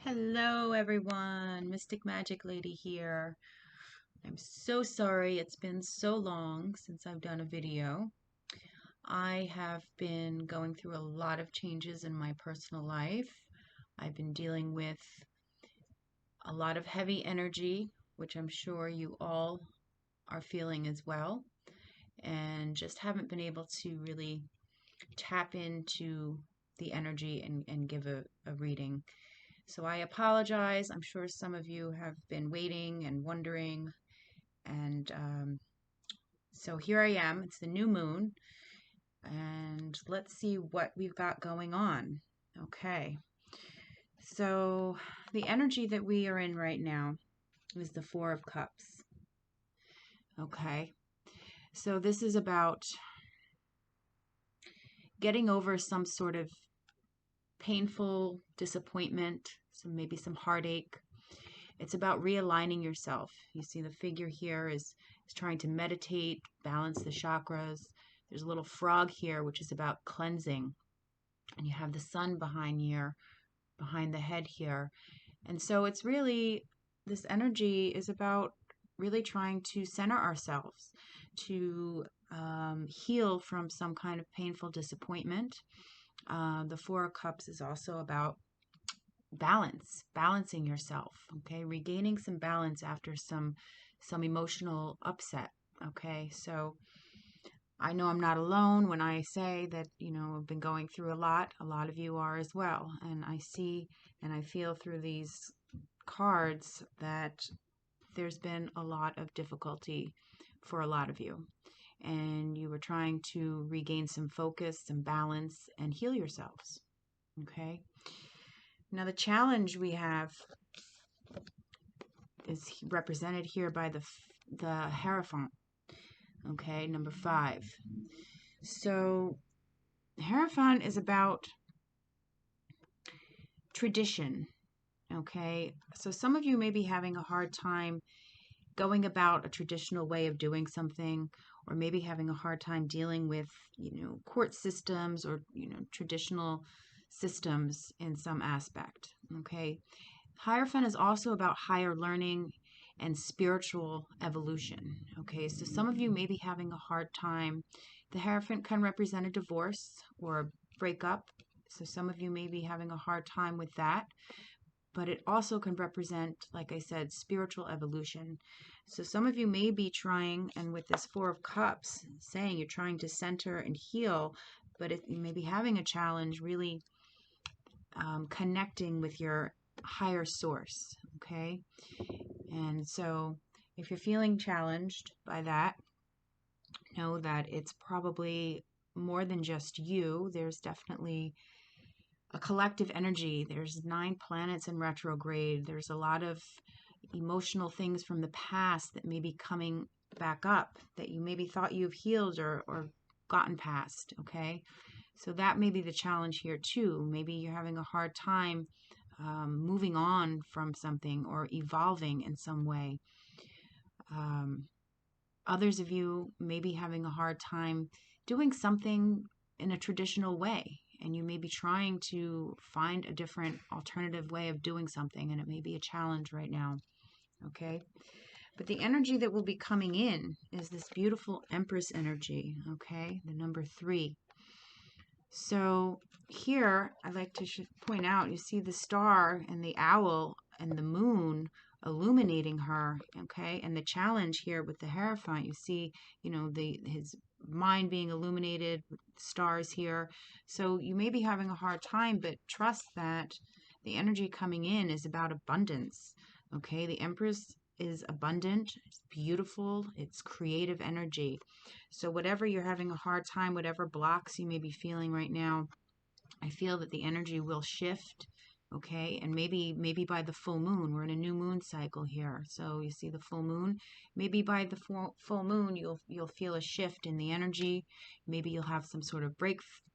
Hello everyone, Mystic Magic Lady here. I'm so sorry it's been so long since I've done a video. I have been going through a lot of changes in my personal life. I've been dealing with a lot of heavy energy, which I'm sure you all are feeling as well, and just haven't been able to really tap into the energy and give a reading. So I apologize. I'm sure some of you have been waiting and wondering. And so here I am. It's the new moon. And let's see what we've got going on. Okay. So the energy that we are in right now is the Four of Cups. Okay. So this is about getting over some sort of painful disappointment, maybe some heartache. It's about realigning yourself. You see the figure here is trying to meditate, balance the chakras. There's a little frog here, which is about cleansing. And you have the sun behind the head here. And so it's really, this energy is about really trying to center ourselves, to heal from some kind of painful disappointment. The Four of Cups is also about balancing yourself, okay, regaining some balance after some emotional upset. Okay, so I know I'm not alone when I say that, I've been going through a lot of you are as well, and I see and I feel through these cards that there's been a lot of difficulty for a lot of you, and you were trying to regain some focus, some balance, and heal yourselves. Okay, now the challenge we have is represented here by the Hierophant. Okay, number 5. So the Hierophant is about tradition. Okay, so some of you may be having a hard time going about a traditional way of doing something, or maybe having a hard time dealing with, court systems or, traditional systems in some aspect. Okay, Hierophant is also about higher learning and spiritual evolution. Okay, so some of you may be having a hard time. The Hierophant can represent a divorce or a breakup. So some of you may be having a hard time with that. But it also can represent, like I said, spiritual evolution. So some of you may be trying, and with this Four of Cups, saying you're trying to center and heal, but you may be having a challenge really connecting with your higher source. Okay, and so if you're feeling challenged by that, know that it's probably more than just you. There's definitely a collective energy. There's 9 planets in retrograde. There's a lot of emotional things from the past that may be coming back up that you maybe thought you've healed or gotten past. Okay, so that may be the challenge here too. Maybe you're having a hard time moving on from something or evolving in some way. Others of you may be having a hard time doing something in a traditional way, and you may be trying to find a different alternative way of doing something, and it may be a challenge right now. Okay, but the energy that will be coming in is this beautiful Empress energy. Okay, the number 3. So here I'd like to point out, you see the star and the owl and the moon illuminating her. Okay, and the challenge here with the Hierophant, you see, his mind being illuminated with stars here. So you may be having a hard time, but trust that the energy coming in is about abundance. Okay, the Empress is abundant, it's beautiful, it's creative energy. So whatever you're having a hard time, whatever blocks you may be feeling right now, I feel that the energy will shift. Okay, and maybe by the full moon, we're in a new moon cycle here. So you see the full moon, maybe by the full moon you'll feel a shift in the energy. Maybe you'll have some sort of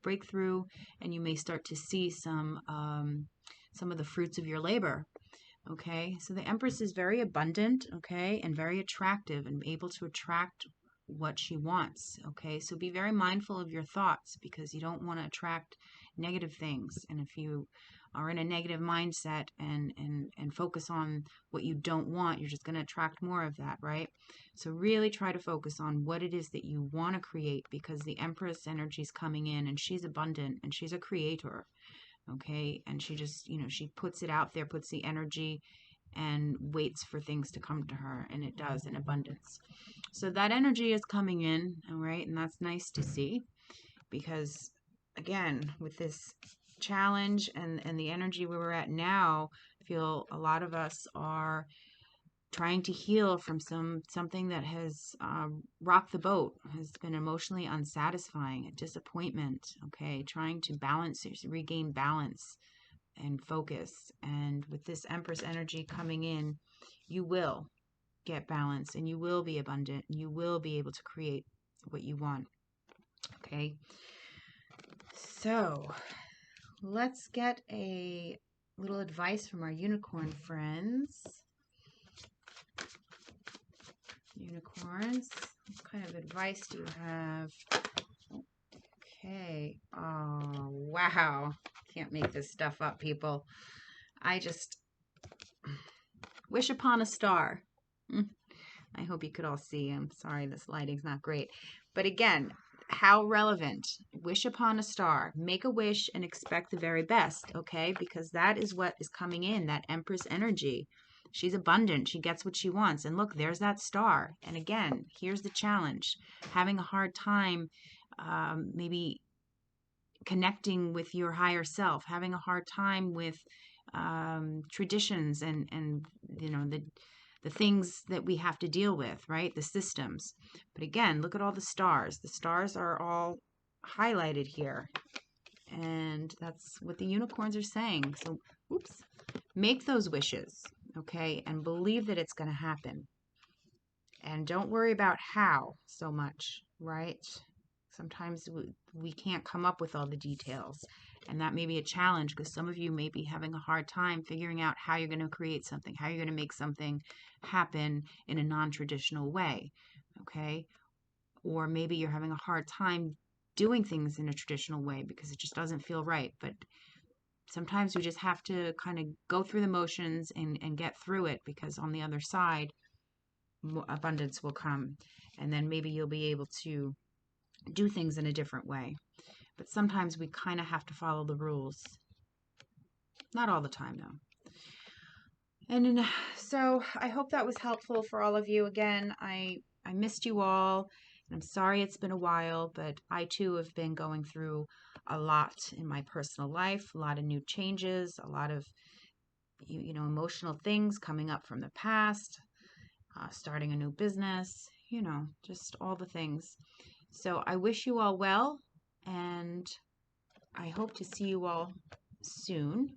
breakthrough, and you may start to see some of the fruits of your labor. Okay, so the Empress is very abundant, okay, and very attractive and able to attract what she wants. Okay, so be very mindful of your thoughts, because you don't want to attract negative things. And if you are in a negative mindset and focus on what you don't want, you're just going to attract more of that, right? So really try to focus on what it is that you want to create, because the Empress energy is coming in and she's abundant and she's a creator. Okay. And she just, she puts it out there, puts the energy, and waits for things to come to her, and it does in abundance. So that energy is coming in, all right, and that's nice to see, because again, with this challenge and the energy where we're at now, I feel a lot of us are trying to heal from something that has rocked the boat, has been emotionally unsatisfying, a disappointment. Okay, trying to balance, regain balance and focus. And with this Empress energy coming in, you will get balance and you will be abundant. And you will be able to create what you want. Okay. So let's get a little advice from our unicorn friends. Unicorns, what kind of advice do you have? Okay. Oh, wow. Can't make this stuff up, people. I just wish upon a star. I hope you could all see. I'm sorry, this lighting's not great. But again, how relevant. Wish upon a star. Make a wish and expect the very best, okay? Because that is what is coming in, that Empress energy. She's abundant. She gets what she wants. And look, there's that star. And again, here's the challenge. Having a hard time maybe connecting with your higher self, having a hard time with traditions and the things that we have to deal with, right? The systems. But again, look at all the stars. The stars are all highlighted here. And that's what the unicorns are saying. So, oops, make those wishes, okay? And believe that it's going to happen. And don't worry about how so much, right? Sometimes we can't come up with all the details. And that may be a challenge because some of you may be having a hard time figuring out how you're going to create something, how you're going to make something happen in a non-traditional way, okay? Or maybe you're having a hard time doing things in a traditional way because it just doesn't feel right. But sometimes we just have to kind of go through the motions and get through it, because on the other side, abundance will come. And then maybe you'll be able to do things in a different way. But sometimes we kind of have to follow the rules. Not all the time, though. And so I hope that was helpful for all of you. Again, I missed you all. And I'm sorry it's been a while, but I too have been going through a lot in my personal life, a lot of new changes, a lot of emotional things coming up from the past, starting a new business, just all the things. So I wish you all well, and I hope to see you all soon.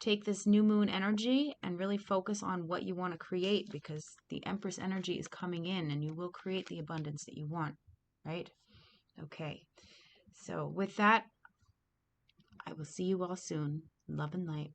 Take this new moon energy and really focus on what you want to create, because the Empress energy is coming in and you will create the abundance that you want, right? Okay. So with that, I will see you all soon. Love and light.